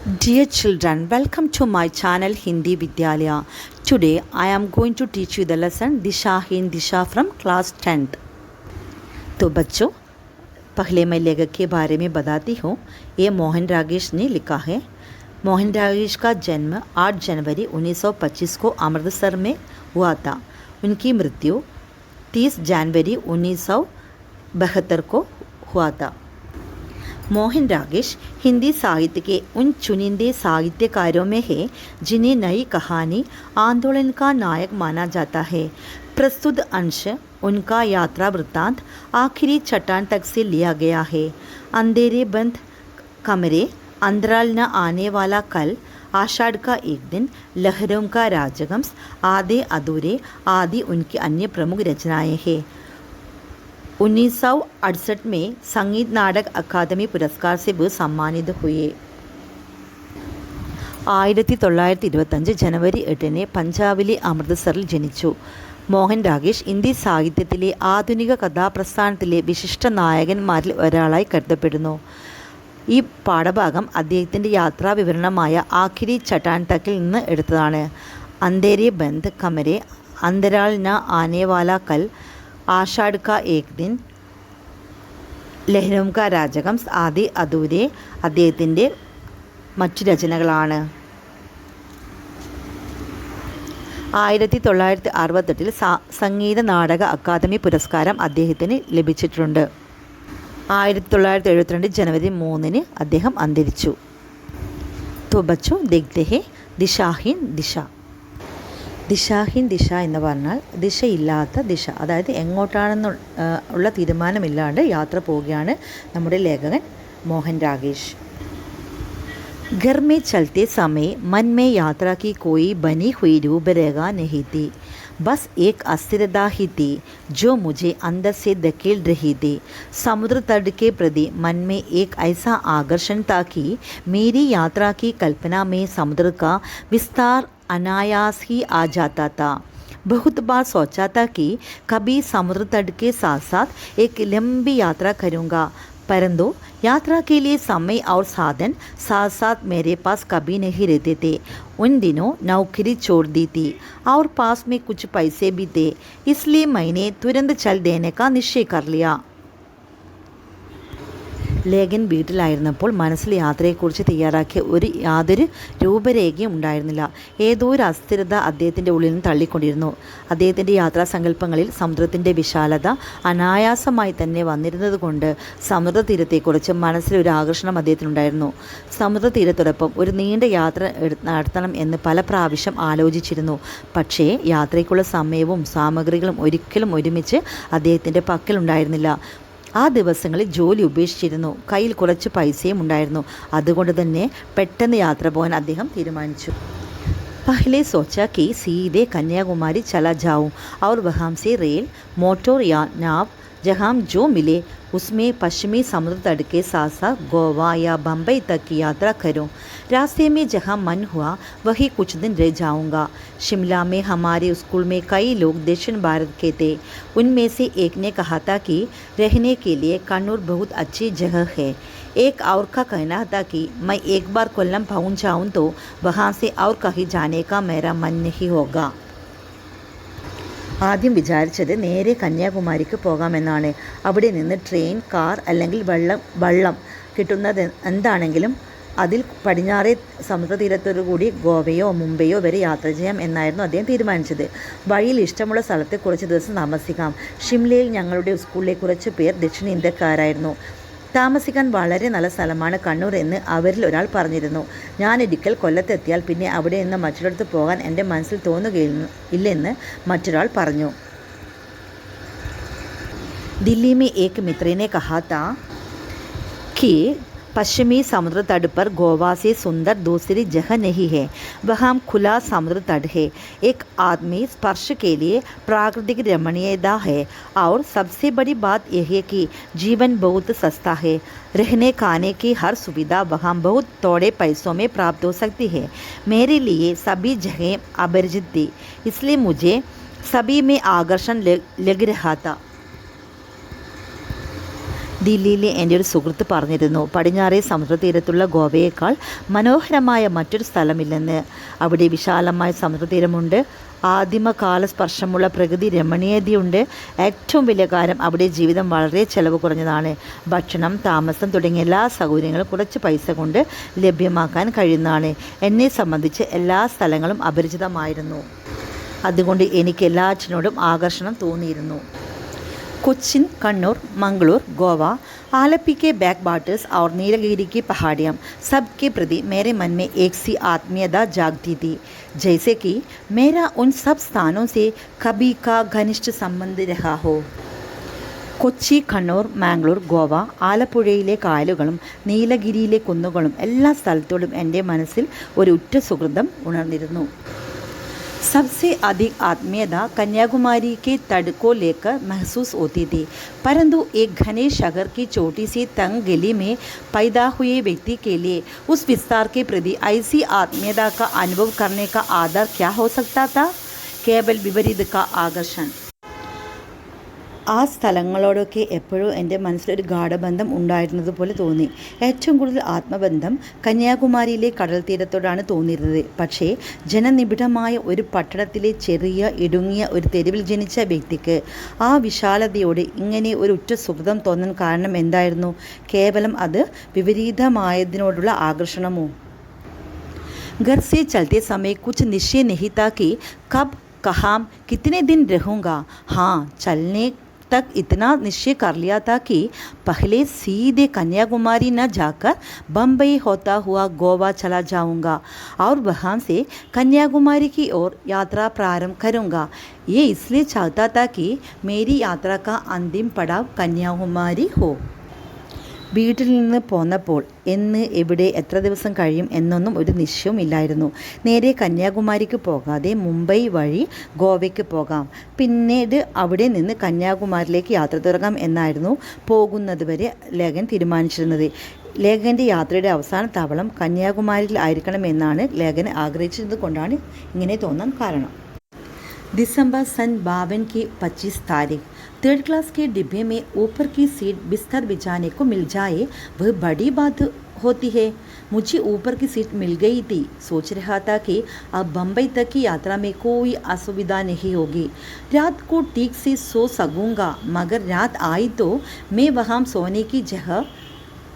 Dear children, welcome to my channel Hindi Vidyalaya. Today I am going to teach you the lesson Dishahin Disha from class 10th. तो बच्चों, पहले मैं लेखक के बारे में बताती हूँ। ये मोहन रागेश ने लिखा है। मोहन रागेश का जन्म 8 जनवरी 1925 को अमृतसर में हुआ था। उनकी मृत्यु 30 जनवरी 1972 को हुआ था। मोहन रागेश हिंदी साहित्य के उन चुनिंदे साहित्यकारों में है जिन्हें नई कहानी आंदोलन का नायक माना जाता है। प्रस्तुत अंश उनका यात्रा वृत्तांत आखिरी चट्टान तक से लिया गया है। अंधेरे बंद कमरे, अंतराल न आने वाला कल, आषाढ़ का एक दिन, लहरों का राजहंस, आधे अधूरे आदि उनकी अन्य प्रमुख रचनाएं हैं। 1968 में संगीत नाटक अकादमी पुरस्कार से वो सम्मानित हुए। 1925 ജനുവരി 8 പഞ്ചാബിലെ അമൃത്സറിൽ ജനിച്ചു. മോഹൻ രാഗേഷ് ഇന്ത്യൻ സാഹിത്യത്തിലെ ആധുനിക കഥാപ്രസ്ഥാനത്തിലെ വിശിഷ്ട നായകന്മാരിൽ ഒരാളായി കരുതപ്പെടുന്നു. ഈ പാഠഭാഗം അദ്ദേഹത്തിൻ്റെ യാത്രാ വിവരണമായ ആഖിരി ചട്ടാൻ തക്കിൽ നിന്ന് എടുത്തതാണ്. അന്ധേരെ ബന്ദ് കമരെ, അന്തരാൾ ന ആനെ വാല കൽ, ആഷാഢ് കാ ഏക് ദിൻ, ലഹരോം കാ രാജഹംസ് ആദി അധൂരെ അദ്ദേഹത്തിൻ്റെ മറ്റു രചനകളാണ്. 1968 സംഗീത നാടക അക്കാദമി പുരസ്കാരം അദ്ദേഹത്തിന് ലഭിച്ചിട്ടുണ്ട്. 1972 ജനുവരി 3 അദ്ദേഹം അന്തരിച്ചു. तो बच्चों देखते हैं ദിശാഹീൻ ദിശ. ദിശാഹീൻ ദിശ എന്ന് പറഞ്ഞാൽ ദിശയില്ലാത്ത ദിശ, അതായത് എങ്ങോട്ടാണെന്ന് ഉള്ള തീരുമാനമില്ലാണ്ട് യാത്ര പോവുകയാണ് നമ്മുടെ ലേഖകൻ മോഹൻ രാഗേഷ്. घर में चलते समय मन में यात्रा की कोई बनी हुई रूपरेखा नहीं थी, बस एक अस्थिरता ही थी जो मुझे अंदर से धकेल रही थी. समुद्र तट के प्रति मन में एक ऐसा आकर्षण था कि मेरी यात्रा की कल्पना में समुद्र का विस्तार अनायास ही आ जाता था. बहुत बार सोचा था कि कभी समुद्र तट के साथ साथ एक लंबी यात्रा करूँगा, परंतु यात्रा के लिए समय और साधन साथ साथ मेरे पास कभी नहीं रहते थे. उन दिनों नौकरी छोड़ दी थी और पास में कुछ पैसे भी थे, इसलिए मैंने तुरंत चल देने का निश्चय कर लिया. ലേഖൻ വീട്ടിലായിരുന്നപ്പോൾ മനസ്സിൽ യാത്രയെക്കുറിച്ച് തയ്യാറാക്കിയ യാതൊരു രൂപരേഖയും ഉണ്ടായിരുന്നില്ല. ഏതോ ഒരു അസ്ഥിരത അദ്ദേഹത്തിൻ്റെ ഉള്ളിൽ നിന്ന് തള്ളിക്കൊണ്ടിരുന്നു. അദ്ദേഹത്തിൻ്റെ യാത്രാസങ്കല്പങ്ങളിൽ സമുദ്രത്തിൻ്റെ വിശാലത അനായാസമായി തന്നെ വന്നിരുന്നത് കൊണ്ട് സമുദ്രതീരത്തെക്കുറിച്ച് മനസ്സിലൊരു ആകർഷണം അദ്ദേഹത്തിനുണ്ടായിരുന്നു. സമുദ്രതീരത്തോടൊപ്പം ഒരു നീണ്ട യാത്ര നടത്തണം എന്ന് പല പ്രാവശ്യം ആലോചിച്ചിരുന്നു. പക്ഷേ യാത്രയ്ക്കുള്ള സമയവും സാമഗ്രികളും ഒരിക്കലും ഒരുമിച്ച് അദ്ദേഹത്തിൻ്റെ പക്കലുണ്ടായിരുന്നില്ല. ആ ദിവസങ്ങളിൽ ജോലി ഉപേക്ഷിച്ചിരുന്നു. കയ്യിൽ കുറച്ച് പൈസയും ഉണ്ടായിരുന്നു. അതുകൊണ്ട് തന്നെ പെട്ടെന്ന് യാത്ര പോകാൻ അദ്ദേഹം തീരുമാനിച്ചു. पहले सोचा कि सीधे कन्याकुमारी चला जाऊं और वहाँ से रेल, मोटर या नाव जहाँ जो मिले उसमें पश्चिमी समुद्र तट के साथ साथ गोवा या बम्बई तक की यात्रा करूं. रास्ते में जहाँ मन हुआ वही कुछ दिन रह जाऊंगा. शिमला में हमारे स्कूल में कई लोग दक्षिण भारत के थे. उनमें से एक ने कहा था कि रहने के लिए कन्नूर बहुत अच्छी जगह है. एक और का कहना था कि मैं एक बार कोल्लम पहुंच जाऊं तो वहाँ से और कहीं जाने का मेरा मन नहीं होगा. ആദ്യം വിചാരിച്ചത് നേരെ കന്യാകുമാരിക്ക് പോകാമെന്നാണ്. അവിടെ നിന്ന് ട്രെയിൻ, കാർ അല്ലെങ്കിൽ വള്ളം കിട്ടുന്നത് എന്താണെങ്കിലും അതിൽ പടിഞ്ഞാറേ സമുദ്രതീരത്തോടു കൂടി ഗോവയോ മുംബൈയോ വരെ യാത്ര ചെയ്യാം എന്നായിരുന്നു അദ്ദേഹം തീരുമാനിച്ചത്. വഴിയിൽ ഇഷ്ടമുള്ള സ്ഥലത്ത് കുറച്ച് ദിവസം താമസിക്കാം. ഷിംലയിൽ ഞങ്ങളുടെ സ്കൂളിലെ കുറച്ച് പേർ ദക്ഷിണേന്ത്യക്കാരായിരുന്നു. താമസിക്കാൻ വളരെ നല്ല സ്ഥലമാണ് കണ്ണൂർ എന്ന് അവരിൽ ഒരാൾ പറഞ്ഞിരുന്നു. ഞാനൊരിക്കൽ കൊല്ലത്തെത്തിയാൽ പിന്നെ അവിടെ നിന്ന് മറ്റൊരിടത്ത് പോകാൻ എൻ്റെ മനസ്സിൽ തോന്നുകയില്ലെന്ന് മറ്റൊരാൾ പറഞ്ഞു. दिल्ली में एक मित्र ने कहा था कि पश्चिमी समुद्र तट पर गोवा से सुंदर दूसरी जगह नहीं है. वहाँ खुला समुद्र तट है, एक आदमी स्पर्श के लिए प्राकृतिक रमणीयता है और सबसे बड़ी बात यह है कि जीवन बहुत सस्ता है. रहने खाने की हर सुविधा वहाँ बहुत थोड़े पैसों में प्राप्त हो सकती है. मेरे लिए सभी जगहें अपरिचित थी, इसलिए मुझे सभी में आकर्षण लग रहा था. ദില്ലിയിലെ എൻ്റെ ഒരു സുഹൃത്ത് പറഞ്ഞിരുന്നു, പടിഞ്ഞാറേ സമുദ്രതീരത്തുള്ള ഗോവയേക്കാൾ മനോഹരമായ മറ്റൊരു സ്ഥലമില്ലെന്ന്. അവിടെ വിശാലമായ സമുദ്രതീരമുണ്ട്, ആദിമകാല സ്പർശമുള്ള പ്രകൃതി രമണീയതയുണ്ട്. ഏറ്റവും വലിയ കാര്യം അവിടെ ജീവിതം വളരെ ചെലവ് കുറഞ്ഞതാണ്. ഭക്ഷണം, താമസം തുടങ്ങിയ എല്ലാ സൗകര്യങ്ങളും കുറച്ച് പൈസ കൊണ്ട് ലഭ്യമാക്കാൻ കഴിയുന്നതാണ്. എന്നെ സംബന്ധിച്ച് എല്ലാ സ്ഥലങ്ങളും അപരിചിതമായിരുന്നു. അതുകൊണ്ട് എനിക്ക് എല്ലാറ്റിനോടും ആകർഷണം തോന്നിയിരുന്നു. कोचिन, कन्नौर, मंगलोर, गोवा, आलपी के बैक वाटर्स और नीलगिरी की पहाड़ियाँ सबके प्रति मेरे मन में एक सी आत्मीयता जागती थी, जैसे कि मेरा उन सब स्थानों से कभी का घनिष्ठ संबंध रहा हो. കൊച്ചി, കണ്ണൂർ, മാംഗ്ലൂർ, ഗോവ, ആലപ്പുഴയിലെ കായലുകളും നീലഗിരിയിലെ കുന്നുകളും എല്ലാ സ്ഥലത്തോടും എൻ്റെ മനസ്സിൽ ഒരു ഉറ്റ സുഹൃതം ഉണർന്നിരുന്നു. सबसे अधिक आत्मीयता कन्याकुमारी के तट को लेकर महसूस होती थी, परंतु एक घने शहर की छोटी सी तंग गली में पैदा हुए व्यक्ति के लिए उस विस्तार के प्रति ऐसी आत्मीयता का अनुभव करने का आधार क्या हो सकता था? केवल विपरीत का आकर्षण. ആ സ്ഥലങ്ങളോടൊക്കെ എപ്പോഴും എൻ്റെ മനസ്സിലൊരു ഗാഢബന്ധം ഉണ്ടായിരുന്നത് പോലെ തോന്നി. ഏറ്റവും കൂടുതൽ ആത്മബന്ധം കന്യാകുമാരിയിലെ കടൽ തീരത്തോടാണ് തോന്നിയിരുന്നത്. പക്ഷേ ജനനിബിഡമായ ഒരു പട്ടണത്തിലെ ചെറിയ ഇടുങ്ങിയ ഒരു തെരുവിൽ ജനിച്ച വ്യക്തിക്ക് ആ വിശാലതയോട് ഇങ്ങനെ ഒരു ഉറ്റ സുഹൃതം തോന്നാൻ കാരണം എന്തായിരുന്നു? കേവലം അത് വിപരീതമായതിനോടുള്ള ആകർഷണമോ? घर से चलते समय कुछ निश्चय नहीं था कि कब, कहाँ, कितने दिन रहूँगा. हाँ, चलने तक इतना निश्चय कर लिया था कि पहले सीधे कन्याकुमारी न जाकर बम्बई होता हुआ गोवा चला जाऊंगा और वहाँ से कन्याकुमारी की ओर यात्रा प्रारंभ करूंगा. ये इसलिए चाहता था कि मेरी यात्रा का अंतिम पड़ाव कन्याकुमारी हो. വീട്ടിൽ നിന്ന് പോന്നപ്പോൾ എന്ന്, എവിടെ, എത്ര ദിവസം കഴിയും എന്നൊന്നും ഒരു നിശ്ചയവുമില്ലായിരുന്നു. നേരെ കന്യാകുമാരിക്ക് പോകാതെ മുംബൈ വഴി ഗോവയ്ക്ക് പോകാം, പിന്നീട് അവിടെ നിന്ന് കന്യാകുമാരിയിലേക്ക് യാത്ര തുടങ്ങാം എന്നായിരുന്നു പോകുന്നതുവരെ ലേഖൻ തീരുമാനിച്ചിരുന്നത്. ലേഖൻ്റെ യാത്രയുടെ അവസാന താവളം കന്യാകുമാരിയിൽ ആയിരിക്കണമെന്നാണ് ലേഖൻ ആഗ്രഹിച്ചത് കൊണ്ടാണ് ഇങ്ങനെ തോന്നാൻ കാരണം. दिसंबर सन 52 की 25 तारीख. थर्ड क्लास के डिब्बे में ऊपर की सीट बिस्तर बिछाने को मिल जाए वह बड़ी बात होती है. मुझे ऊपर की सीट मिल गई थी. सोच रहा था कि अब बम्बई तक की यात्रा में कोई असुविधा नहीं होगी, रात को ठीक से सो सकूँगा. मगर रात आई तो मैं वहाँ सोने की जगह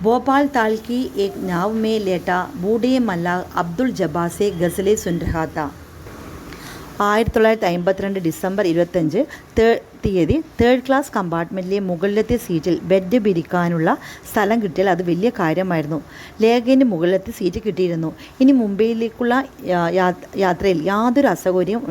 भोपाल ताल की एक नाव में लेटा बूढ़े मल्ला अब्दुल जब्बार से गज़लें सुन रहा था. 1952 ഡിസംബർ 25 തീയതി തേർഡ് ക്ലാസ് കമ്പാർട്ട്മെൻറ്റിലെ മുകളിലത്തെ സീറ്റിൽ ബെഡ് പിരിക്കാനുള്ള സ്ഥലം കിട്ടിയാൽ അത് വലിയ കാര്യമായിരുന്നു. ലേഖന് മുകളിലത്തെ സീറ്റ് കിട്ടിയിരുന്നു. ഇനി മുംബൈയിലേക്കുള്ള യാത്രയിൽ യാതൊരു അസൗകര്യവും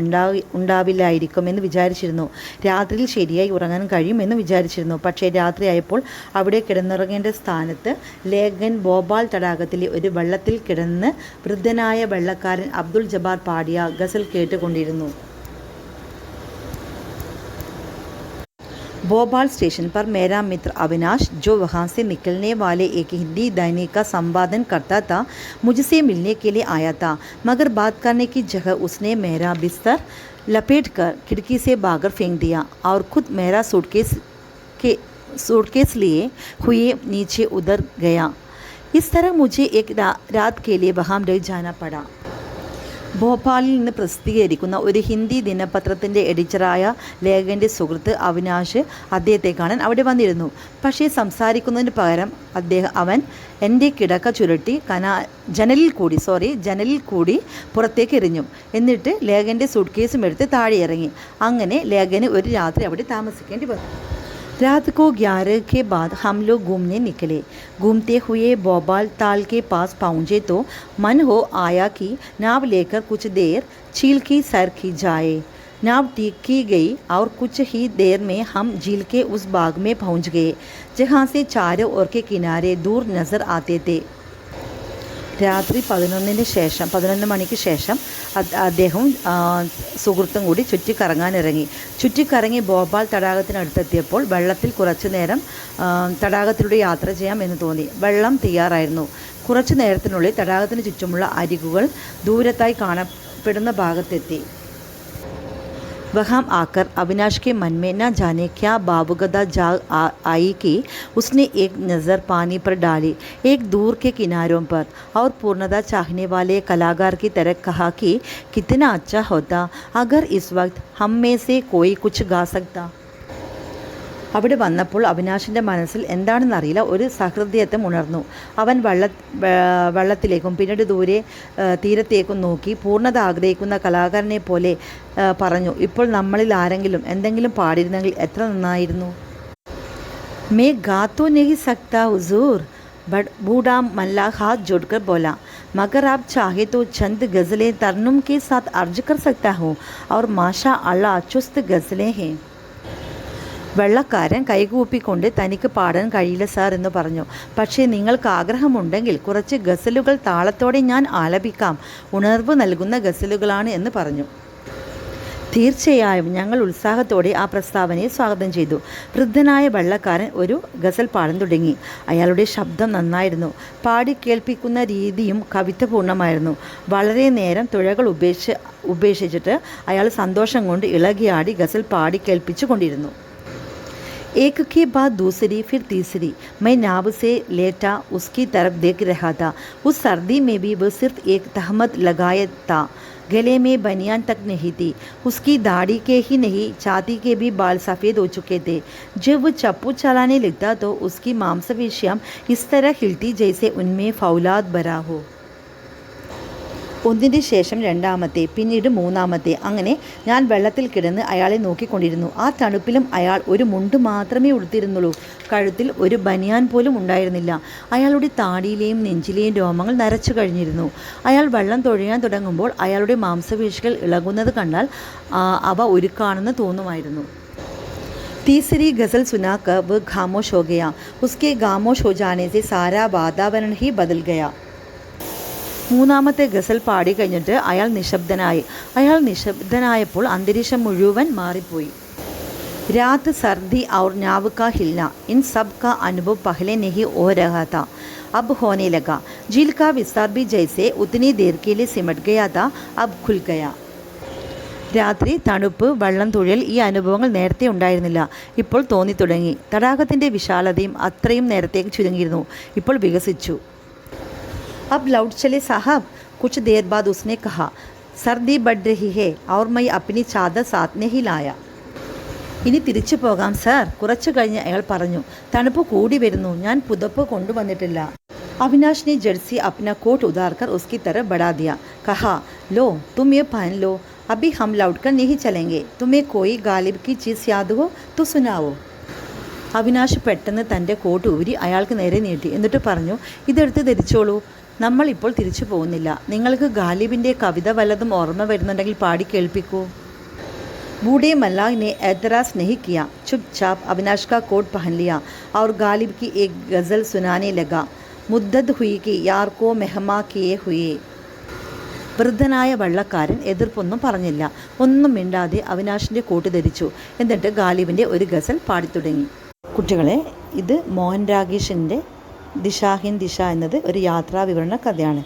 ഉണ്ടാവില്ലായിരിക്കുമെന്ന് വിചാരിച്ചിരുന്നു. രാത്രിയിൽ ശരിയായി ഉറങ്ങാൻ കഴിയുമെന്ന് വിചാരിച്ചിരുന്നു. പക്ഷേ രാത്രിയായപ്പോൾ അവിടെ കിടന്നുറങ്ങേണ്ട സ്ഥാനത്ത് ലേഖൻ ഭോപ്പാൽ തടാകത്തിലെ ഒരു വെള്ളത്തിൽ കിടന്ന് വൃദ്ധനായ വെള്ളക്കാരൻ അബ്ദുൾ ജബ്ബാർ പാടിയ ഗസൽ കേട്ടുകൊണ്ടിരുന്നു. भोपाल स्टेशन पर मेरा मित्र अविनाश, जो वहाँ से निकलने वाले एक हिंदी दैनिक का संपादन करता था, मुझसे मिलने के लिए आया था. मगर बात करने की जगह उसने मेरा बिस्तर लपेटकर खिड़की से बाहर फेंक दिया और खुद मेरा सूटकेस लिए हुए नीचे उतर गया. इस तरह मुझे एक रात के लिए वहाँ रह जाना पड़ा. ഭോപ്പാലിൽ നിന്ന് പ്രസിദ്ധീകരിക്കുന്ന ഒരു ഹിന്ദി ദിനപത്രത്തിൻ്റെ എഡിറ്ററായ ലേഖൻ്റെ സുഹൃത്ത് അവിനാഷ് അദ്ദേഹത്തെ കാണാൻ അവിടെ വന്നിരുന്നു. പക്ഷേ സംസാരിക്കുന്നതിന് പകരം അവൻ എൻ്റെ കിടക്ക ചുരുട്ടി ജനലിൽ കൂടി പുറത്തേക്ക് എറിഞ്ഞു. എന്നിട്ട് ലേഖൻ്റെ സൂട്ട്കേസും എടുത്ത് താഴെ ഇറങ്ങി. അങ്ങനെ ലേഖന് ഒരു രാത്രി അവിടെ താമസിക്കേണ്ടി വന്നു. रात को 11 के बाद हम लोग घूमने निकले. घूमते हुए भोपाल ताल के पास पहुँचे तो मन हो आया कि नाव लेकर कुछ देर झील की सैर की जाए. नाव ठीक की गई और कुछ ही देर में हम झील के उस बाग में पहुँच गए जहाँ से चारों ओर के किनारे दूर नज़र आते थे. രാത്രി 11 മണിക്ക് ശേഷം അദ്ദേഹവും സുഹൃത്തും കൂടി ചുറ്റിക്കറങ്ങി ഭോപ്പാൽ തടാകത്തിനടുത്തെത്തിയപ്പോൾ വെള്ളത്തിൽ കുറച്ചു നേരം തടാകത്തിലൂടെ യാത്ര ചെയ്യാം എന്ന് തോന്നി. വെള്ളം തയ്യാറായിരുന്നു. കുറച്ചു നേരത്തിനുള്ളിൽ തടാകത്തിന് ചുറ്റുമുള്ള അരികുകൾ ദൂരത്തായി കാണപ്പെടുന്ന ഭാഗത്തെത്തി. वहाँ आकर अविनाश के मन में न जाने क्या बाबूगदा जाग आई कि उसने एक नज़र पानी पर डाली, एक दूर के किनारों पर, और पूर्णता चाहने वाले कलाकार की तरह कहा कि कितना अच्छा होता अगर इस वक्त हम में से कोई कुछ गा सकता. അവിടെ വന്നപ്പോൾ അവിനാശിൻ്റെ മനസ്സിൽ എന്താണെന്നറിയില്ല ഒരു സഹൃദയത്വം ഉണർന്നു. അവൻ വെള്ളത്തിലേക്കും പിന്നീട് ദൂരെ തീരത്തേക്കും നോക്കി പൂർണ്ണത ആഗ്രഹിക്കുന്ന കലാകാരനെ പോലെ പറഞ്ഞു, ഇപ്പോൾ നമ്മളിൽ ആരെങ്കിലും എന്തെങ്കിലും പാടിയിരുന്നെങ്കിൽ എത്ര നന്നായിരുന്നു. മേ ഗാത്തോ നഹി സക്താ ഹുസൂർ, बूढ़ा मल्ला हाथ जोड़कर बोला, मगर आप चाहे तो चंद गज़लें तरन्नुम के साथ अर्ज कर सकता हूँ और माशा अल्लाह चुस्त गज़लें हैं. വെള്ളക്കാരൻ കൈകൂപ്പിക്കൊണ്ട് തനിക്ക് പാടാൻ കഴിയില്ല സാർ എന്ന് പറഞ്ഞു. പക്ഷേ നിങ്ങൾക്ക് ആഗ്രഹമുണ്ടെങ്കിൽ കുറച്ച് ഗസലുകൾ താളത്തോടെ ഞാൻ ആലപിക്കാം, ഉണർവ് നൽകുന്ന ഗസലുകളാണ് എന്ന് പറഞ്ഞു. തീർച്ചയായും ഞങ്ങൾ ഉത്സാഹത്തോടെ ആ പ്രസ്താവനയെ സ്വാഗതം ചെയ്തു. വൃദ്ധനായ വെള്ളക്കാരൻ ഒരു ഗസൽ പാടാൻ തുടങ്ങി. അയാളുടെ ശബ്ദം നന്നായിരുന്നു. പാടി കേൾപ്പിക്കുന്ന രീതിയും കവിത്വപൂർണ്ണമായിരുന്നു. വളരെ നേരം തുഴകൾ ഉപേക്ഷിച്ചിട്ട് അയാൾ സന്തോഷം കൊണ്ട് ഇളകിയാടി ഗസൽ പാടി കേൾപ്പിച്ചു കൊണ്ടിരുന്നു. एक के बाद दूसरी फिर तीसरी, मैं नाव से लेटा उसकी तरफ देख रहा था. उस सर्दी में भी वह सिर्फ एक तहमत लगाया था, गले में बनियान तक नहीं थी. उसकी दाढ़ी के ही नहीं छाती के भी बाल सफ़ेद हो चुके थे. जब वह चप्पू चलाने लगता तो उसकी मांसपेशियाँ इस तरह हिलती जैसे उनमें फौलाद भरा हो. ഒന്നിന് ശേഷം രണ്ടാമത്തെ, പിന്നീട് മൂന്നാമത്തെ, അങ്ങനെ ഞാൻ വെള്ളത്തിൽ കിടന്ന് അയാളെ നോക്കിക്കൊണ്ടിരുന്നു. ആ തണുപ്പിലും അയാൾ ഒരു മുണ്ട് മാത്രമേ ഉടുത്തിരുന്നുള്ളൂ. കഴുത്തിൽ ഒരു ബനിയാൻ പോലും ഉണ്ടായിരുന്നില്ല. അയാളുടെ താടിയിലെയും നെഞ്ചിലെയും രോമങ്ങൾ നരച്ചു കഴിഞ്ഞിരുന്നു. അയാൾ വെള്ളം തുഴയാൻ തുടങ്ങുമ്പോൾ അയാളുടെ മാംസപേശികൾ ഇളകുന്നത് കണ്ടാൽ അവ ഉരുക്കാണെന്ന് തോന്നുമായിരുന്നു. तीसरी गज़ल सुनाकर वह खामोश हो गया. उसके खामोश हो जाने से सारा वातावरण ही बदल गया. മൂന്നാമത്തെ ഗസൽ പാടി കഴിഞ്ഞിട്ട് അയാൾ നിശബ്ദനായി. അയാൾ നിശബ്ദനായപ്പോൾ അന്തരീക്ഷം മുഴുവൻ മാറിപ്പോയി. रात सर्दी और नाव का हिलना, इन सब का अनुभव पहले नहीं हो रहा था, अब होने लगा. झील का विस्तार भी जैसे उतनी देर के लिए सिमट गया था, अब खुल गया. രാത്രി, തണുപ്പ്, വെള്ളം തുഴൽ, ഈ അനുഭവങ്ങൾ നേരത്തെ ഉണ്ടായിരുന്നില്ല, ഇപ്പോൾ തോന്നി തുടങ്ങി. തടാകത്തിൻ്റെ വിശാലതയും അത്രയും നേരത്തേക്ക് ചുരുങ്ങിയിരുന്നു, ഇപ്പോൾ വികസിച്ചു. अब लौट चले साहब, कुछ देर बाद उसने कहा. सर्दी बढ़ रही है और मैं अपनी चादर साथ नहीं लाया. ഇനി തിരിച്ചു പോകാം സാർ, കുറച്ചു കഴിഞ്ഞ് അയാൾ പറഞ്ഞു. തണുപ്പ് കൂടി വരുന്നു, ഞാൻ പുതപ്പ് കൊണ്ടുവന്നിട്ടില്ല. अविनाश ने जर्सी अपना कोट उतार कर उसकी तरफ बढ़ा दिया. कहा, लो तुम ये पहन लो, अभी हम लौट कर नहीं चलेंगे. तुम्हें कोई गालिब की चीज़ याद हो तो सुनाओ. അവിനാശ് പെട്ടെന്ന് തൻ്റെ കോട്ട് ഊരി അയാൾക്ക് നേരെ നീട്ടി. എന്നിട്ട് പറഞ്ഞു, ഇതെടുത്ത് ധരിച്ചോളൂ, നമ്മൾ ഇപ്പോൾ തിരിച്ചു പോകുന്നില്ല. നിങ്ങൾക്ക് ഗാലിബിൻ്റെ കവിത വല്ലതും ഓർമ്മ വരുന്നുണ്ടെങ്കിൽ പാടി കേൾപ്പിക്കൂ. बूढ़े मल्लाह ने एतराज़ नहीं किया. चुपचाप अविनाश का कोट पहन लिया और गालिब की एक गज़ल सुनाने लगा. मुद्दत हुई कि यार को मेहमा किए हुए. വൃദ്ധനായ വള്ളക്കാരൻ എതിർപ്പൊന്നും പറഞ്ഞില്ല. ഒന്നും മിണ്ടാതെ അവിനാശിൻ്റെ കോട്ട് ധരിച്ചു. എന്നിട്ട് ഗാലിബിൻ്റെ ഒരു ഗസൽ പാടിത്തുടങ്ങി. കുട്ടികളെ, ഇത് മോഹൻ രാഗേഷിൻ്റെ ദിശാഹിൻ ദിശ എന്നത് ഒരു യാത്രാ വിവരണ കഥയാണ്.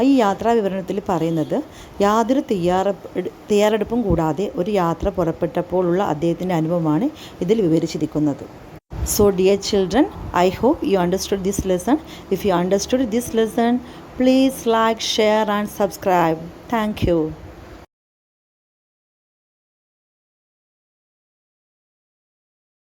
ഈ യാത്രാ വിവരണത്തിൽ പറയുന്നത് യാതൊരു തയ്യാറെടുപ്പും കൂടാതെ ഒരു യാത്ര പുറപ്പെട്ടപ്പോഴുള്ള അദ്ദേഹത്തിൻ്റെ അനുഭവമാണ് ഇതിൽ വിവരിച്ചിരിക്കുന്നത്. So dear children, I hope you understood this lesson. If you understood this lesson, please like, share and subscribe. Thank you.